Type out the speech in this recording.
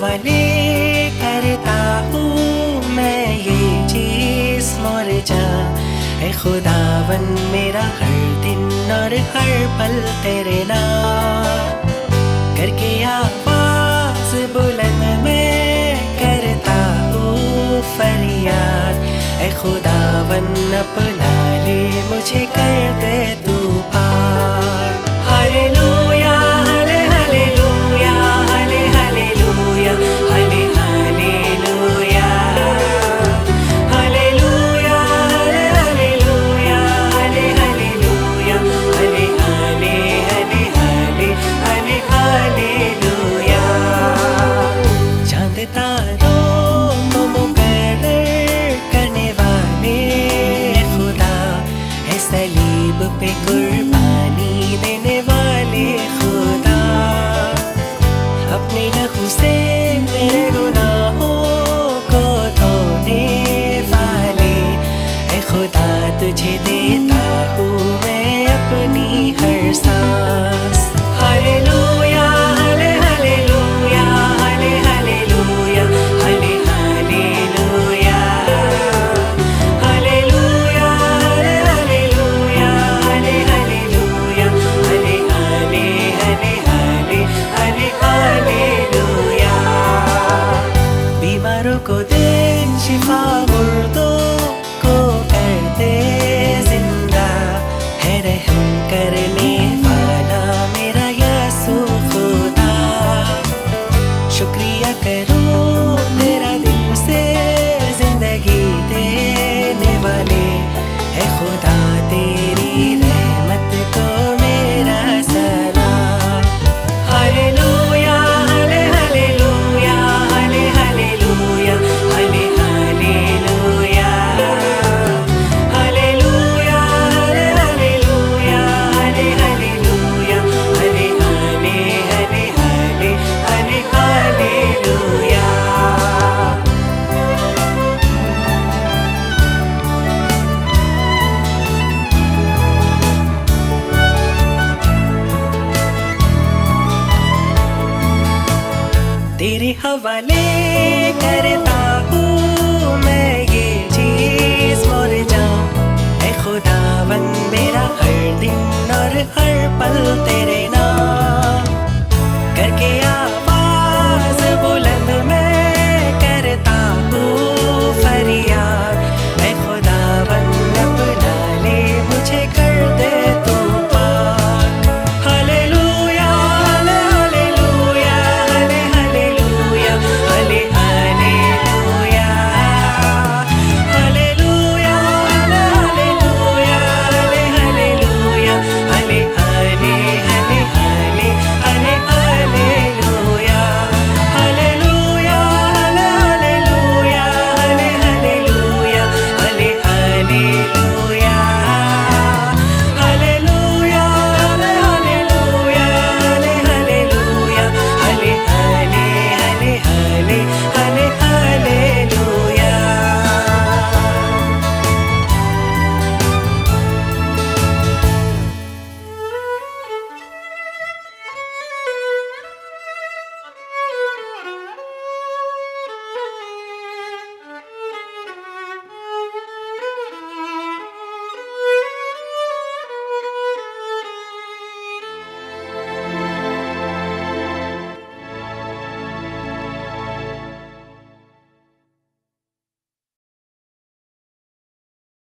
हवाले करता हूँ मैं ये चीज़ मोर जान। ऐ खुदावन मेरा हर दिन और हर पल तेरे नाम करके आवाज़ बुलंद मैं करता हूँ फरियाद। ऐ खुदावन अपना ले मुझे कर दे तू पार। हालेलुया हाले हालेलुया हाले हालेलुया हाले हालेलुया हालेलुया हाले हालेलुया हाले हालेलुया हाले हाले हाले हाले हाले हालेलुया। चांद तारों को मुकर्रर करने वाले खुदा, है सलीब पे कुर्बानी देने वाले खुदा, अपने लहू से मेरे गुनाहों को धोने वाले। ऐ खुदा तुझे देता हूँ मैं अपनी हर सांस। हालेलुया हाले हालेलुया हाले हालेलुया हाले हालेलुया हालेलुया हाले हालेलुया हाले हालेलुया हाले हाले हाले हाले हाले हालेलुया। बीमारों को दे शिफा, मुर्दों को कर दे जिंदा, है रहम करने वाला मेरा यीशु खुदा। शुक्रिया करो तेरा दिल से जिंदगी देने वाले, है खुदा तेरी रहमत को मेरा सलाम। हालेलुया हाले हालेलुया हाले हालेलुया हाले हालेलुया हालेलुया हाले हालेलुया हाले हालेलुया हाले हाले हाले हाले हाले हालेलुया। तेरे हवाले करता हूँ मैं ये चीज़ मोर जान। ऐ खुदावन मेरा हर दिन और हर पल तेरे नाम